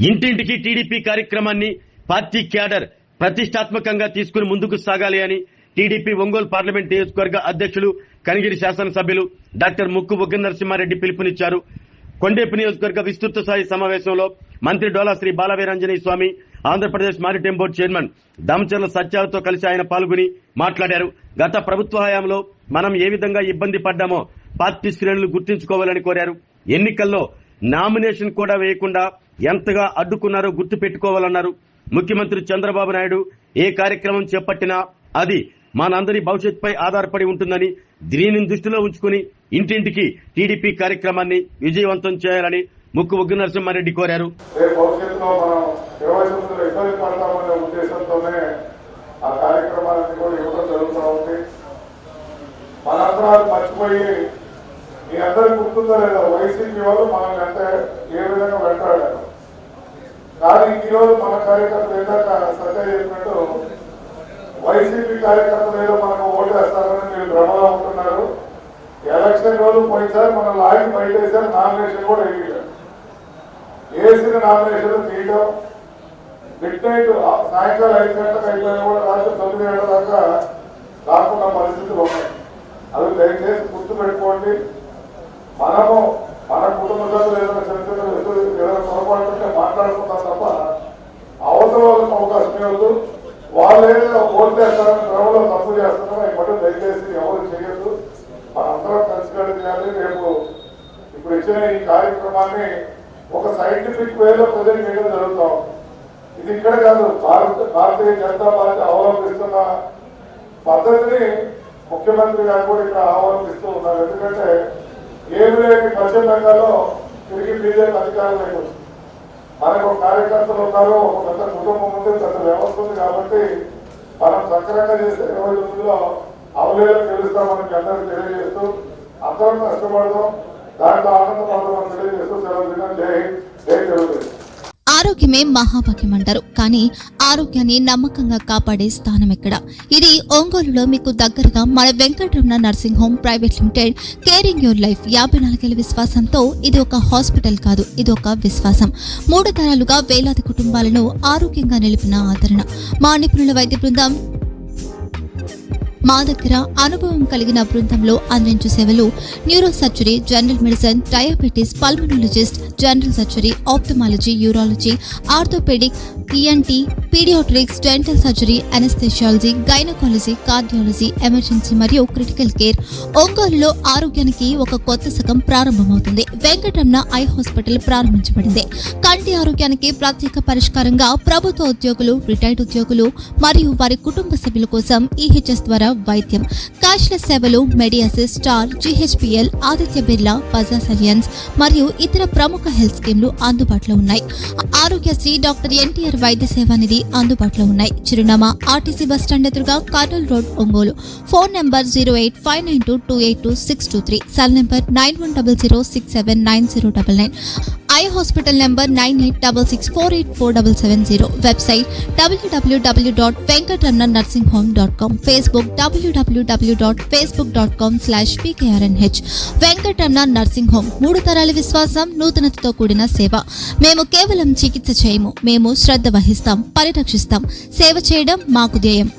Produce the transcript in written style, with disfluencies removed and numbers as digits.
ఇంటింటికి టీడీపీ కార్యక్రమాన్ని party cadre ప్రతిష్టాత్మకంగా తీసుకుని ముందుకు సాగాలి అని టీడీపీ ఒంగోలు పార్లమెంట్ నియోజకవర్గ అధ్యక్షులు కనిగిరి శాసనసభ్యులు డాక్టర్ ముక్కు బుగ్గన నరసింహారెడ్డి పిలుపునిచ్చారు. కొండేపు నియోజకవర్గ విస్తృత స్థాయి సమావేశంలో మంత్రి Dola Sri Balaveeranjaneya Swamy, Andhra Pradesh maritime board chairman Damacharla సత్యాలతో కలిసి ఆయన పాల్గొని మాట్లాడారు. గత ప్రభుత్వ హయాంలో మనం ఏ విధంగా ఇబ్బంది పడ్డామో పార్టీ శ్రేణులు గుర్తుంచుకోవాలని కోరారు. ఎన్నికల్లో నామినేషన్ కూడా వేయకుండా ఎంతగా అడ్డుకున్నారో గుర్తు పెట్టుకోవాలన్నారు. ముఖ్యమంత్రి చంద్రబాబు నాయుడు ఏ కార్యక్రమం చేపట్టినా అది మనందరి భవిష్యత్తుపై ఆధారపడి ఉంటుందని, దీనిని దృష్టిలో ఉంచుకుని ఇంటింటికి టీడీపీ కార్యక్రమాన్ని విజయవంతం చేయాలని ముక్కు బుగ్గన నరసింహారెడ్డి కోరారు. భవిష్యత్తులో మనం 29 ఇబ్బంది పడతామనే ఉద్దేశంతోనే ఆ కార్యక్రమాలన్నీ కూడా ఇవ్వడం జరుగుతూ ఉంది. మనందరూ మర్చిపోయి మీ అందరికి గుర్తుందో లేదా వైసీపీ వాళ్ళు మనల్ని అంటే ఏ విధంగా వెంటాడారు. కానీ ఈరోజు మన కార్యకర్తలు ఏదాక సత్య చెప్పినట్టు వైసీపీ కార్యకర్తలు ఏదో మనకు ఓటు వేస్తారని మీరు భ్రమలో ఉంటున్నారు. ఎలక్షన్ రోజు పోయినసారి మన లాగి బయట వేసారు, నామినేషన్ కూడా వేయలేదు. వేసిన నామినేషన్ తీయడం మిడ్ నైట్ సాయంకాలం 5 గంటలకు అయిపోయినా కూడా రాత్రి 9 గంటల దాకా రాకుండా పరిస్థితులు ఉన్నాయి. అది దయచేసి గుర్తు పెట్టుకోండి. మనము మన కుటుంబ సభ్యులు ఏదైనా చరిత్ర ఏదైనా పొరపాటు మాట్లాడుకుంటాం తప్ప అవతల వాళ్ళకి అవకాశం ఇవ్వదు. వాళ్ళు ఏదైనా ఓటు చేస్తారని క్రమంలో తప్పు చేస్తున్నారో ఇప్పటి దయచేసి ఎవరు చేయొద్దు. మనందరం కలిసి చేయాలి. రేపు ఇప్పుడు ఇచ్చిన ఈ కార్యక్రమాన్ని ఒక సైంటిఫిక్ వేలో ప్రజెంట్ చేయడం జరుగుతాం. ఇది ఇక్కడ కాదు, భారతీయ జనతా పార్టీ అవలంబిస్తున్న పద్ధతిని ముఖ్యమంత్రి గారు కూడా ఇక్కడ అవలంబిస్తూ ఉన్నారు. ఎందుకంటే ఏమి లేని పశ్చిమ బెంగాల్లో తిరిగి బీజేపీ అధికారంలోకి వచ్చింది. మనకు కార్యకర్తలు ఉన్నారు, ఒక పెద్ద కుటుంబం ఉంది, పెద్ద వ్యవస్థ ఉంది. కాబట్టి మనం సక్రమంగా చేస్తే 29లో అవలేలో గెలుస్తామని అందరికీ తెలియజేస్తూ అందరం కష్టపడదాం, దాంట్లో ఆనందపడదాం తెలియజేస్తూ సెలవు దినం. జై హింద్, జై తెలుగుదేశం. ఆరోగ్యమే మహాభాగ్యం అంటారు. కానీ ఆరోగ్యాన్ని నమ్మకంగా కాపాడే స్థానం ఎక్కడ? ఇది ఒంగోలులో మీకు దగ్గరగా మన Venkataramana nursing home private limited. Caring your life 54 ఏళ్ల విశ్వాసంతో ఇది ఒక హాస్పిటల్ కాదు, ఇది ఒక విశ్వాసం. 3 తరాలుగా వేలాది కుటుంబాలను ఆరోగ్యంగా నిలిపిన ఆదరణ. మా నిపుణుల వైద్య బృందం మా దగ్గర అనుభవం కలిగిన బృందంలో అందించే సేవలు neuro surgery, general medicine, diabetes, pulmonologist, general surgery, ophthalmology, urology, orthopaedic, ENT, paediatrics, dental surgery, anaesthesiology, gynaecology, cardiology, emergency మరియు క్రిటికల్ కేర్. ఒంగోలులో ఆరోగ్యానికి ఒక కొత్త శకం ప్రారంభమవుతుంది. వెంకటరమణ ఐ హాస్పిటల్ ప్రారంభించబడింది. కంటి ఆరోగ్యానికి ప్రత్యేక పరిష్కారంగా ప్రభుత్వ ఉద్యోగులు, రిటైర్డ్ ఉద్యోగులు మరియు వారి కుటుంబ సభ్యుల కోసం ఈహెచ్ఎస్ ద్వారా వైద్యం, క్యాష్లెస్ సేవలు, మెడియాసిస్, స్టార్, జీహెచ్పీఎల్, ఆదిత్య బిర్లా, బజాజ్ అలియన్స్ మరియు ఇతర ప్రముఖ హెల్త్ స్కీమ్లు అందుబాటులో ఉన్నాయి. ఆరోగ్యశ్రీ, డాక్టర్ ఎన్టీఆర్ వైద్య సేవా నిధి అందుబాటులో ఉన్నాయి. చిరునామా ఆర్టీసీ బస్టాండ్ ఎదురుగా, Kurnool road, Ongole. Phone number 08592282623, cell number 9100679099. Eye hospital number 9866484770. Website www.venkatramanarsinghome.com. Facebook www.facebook.com/pkrnh. Venkataramana nursing home, 3 తరాల విశ్వాసం, నూతనతతో కూడిన సేవ. మేము కేవలం చికిత్స చేయము, మేము శ్రద్ధ వహిస్తాం, పరిరక్షిస్తాం. సేవ చేయడం మాకు ధ్యేయం.